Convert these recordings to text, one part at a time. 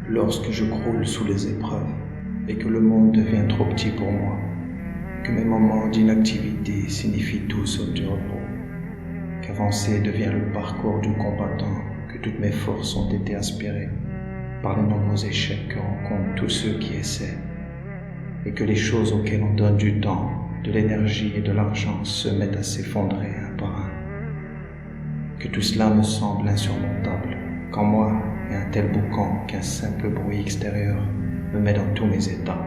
Lorsque je croule sous les épreuves et que le monde devient trop petit pour moi, que mes moments d'inactivité signifient tout sauf du repos, qu'avancer devient le parcours du combattant, que toutes mes forces ont été aspirées par les nombreux échecs que rencontrent tous ceux qui essaient, et que les choses auxquelles on donne du temps, de l'énergie et de l'argent se mettent à s'effondrer un par un, que tout cela me semble insurmontable, qu'en moi il y a un tel boucan qu'un simple bruit extérieur me met dans tous mes états.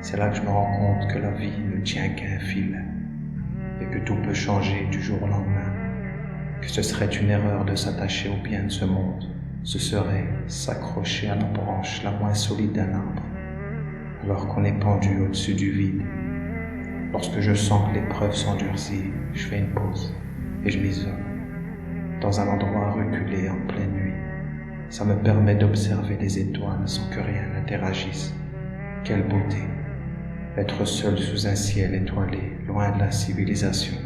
C'est là que je me rends compte que la vie ne tient qu'à un fil et que tout peut changer du jour au lendemain, que ce serait une erreur de s'attacher au bien de ce monde, ce serait s'accrocher à la branche la moins solide d'un arbre, alors qu'on est pendu au-dessus du vide. Lorsque je sens que l'épreuve s'endurcit, je fais une pause et je m'isole dans un endroit reculé en pleine nuit. Ça me permet d'observer les étoiles sans que rien n'interagisse. Quelle beauté! Être seul sous un ciel étoilé, loin de la civilisation.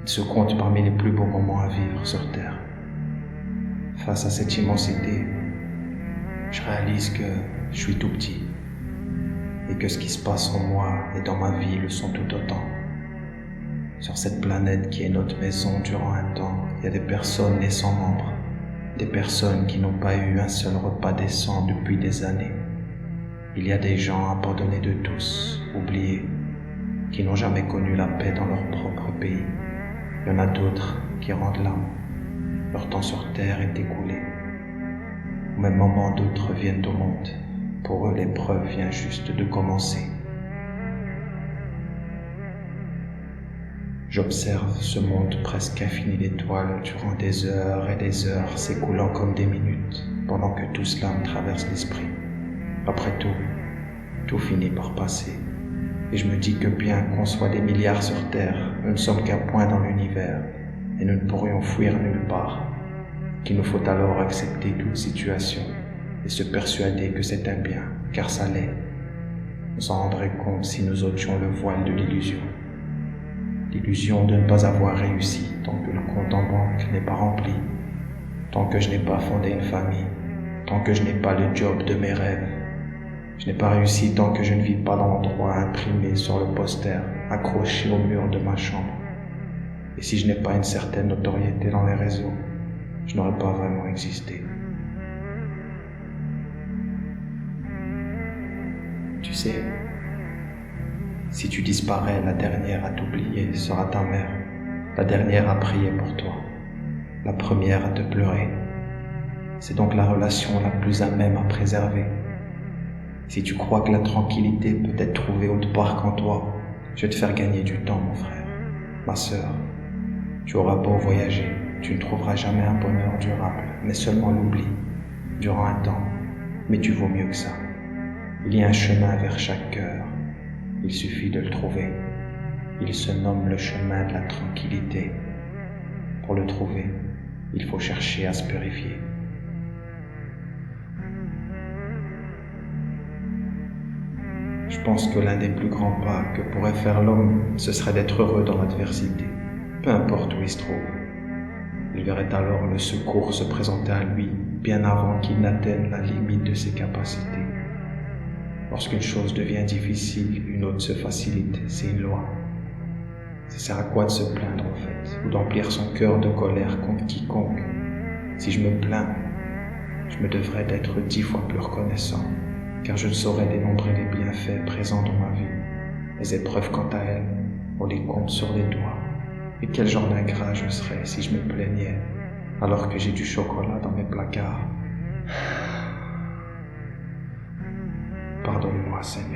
Il se compte parmi les plus beaux moments à vivre sur Terre. Face à cette immensité, je réalise que je suis tout petit et que ce qui se passe en moi et dans ma vie le sont tout autant. Sur cette planète qui est notre maison durant un temps, il y a des personnes nées sans membres, des personnes qui n'ont pas eu un seul repas décent depuis des années. Il y a des gens abandonnés de tous, oubliés, qui n'ont jamais connu la paix dans leur propre pays. Il y en a d'autres qui rendent l'âme. Leur temps sur terre est écoulé. Au même moment, d'autres viennent au monde. Pour eux, l'épreuve vient juste de commencer. J'observe ce monde presque infini d'étoiles durant des heures et des heures s'écoulant comme des minutes, pendant que tout cela me traverse l'esprit. Après tout finit par passer. Et je me dis que bien qu'on soit des milliards sur Terre, nous ne sommes qu'un point dans l'univers, et nous ne pourrions fuir nulle part. Qu'il nous faut alors accepter toute situation, et se persuader que c'est un bien, car ça l'est. On s'en rendrait compte si nous ôtions le voile de l'illusion. L'illusion de ne pas avoir réussi tant que le compte en banque n'est pas rempli, tant que je n'ai pas fondé une famille, tant que je n'ai pas le job de mes rêves. Je n'ai pas réussi tant que je ne vis pas dans l'endroit imprimé sur le poster, accroché au mur de ma chambre. Et si je n'ai pas une certaine notoriété dans les réseaux, je n'aurais pas vraiment existé. Tu sais, si tu disparais, la dernière à t'oublier sera ta mère, la dernière à prier pour toi, la première à te pleurer. C'est donc la relation la plus à même à préserver. Si tu crois que la tranquillité peut être trouvée autre part qu'en toi, je vais te faire gagner du temps, mon frère, ma sœur. Tu auras beau voyager, tu ne trouveras jamais un bonheur durable, mais seulement l'oubli, durant un temps. Mais tu vaux mieux que ça. Il y a un chemin vers chaque cœur. Il suffit de le trouver. Il se nomme le chemin de la tranquillité. Pour le trouver, il faut chercher à se purifier. Je pense que l'un des plus grands pas que pourrait faire l'homme, ce serait d'être heureux dans l'adversité, peu importe où il se trouve. Il verrait alors le secours se présenter à lui, bien avant qu'il n'atteigne la limite de ses capacités. Lorsqu'une chose devient difficile, une autre se facilite, c'est une loi. Ça sert à quoi de se plaindre en fait, ou d'emplir son cœur de colère contre quiconque? Si je me plains, je me devrais d'être 10 fois plus reconnaissant, car je ne saurais dénombrer les bienfaits présents dans ma vie. Les épreuves, quant à elles, on les compte sur les doigts. Et quel genre d'ingrat je serais si je me plaignais, alors que j'ai du chocolat dans mes placards. Pardonne-moi, Seigneur.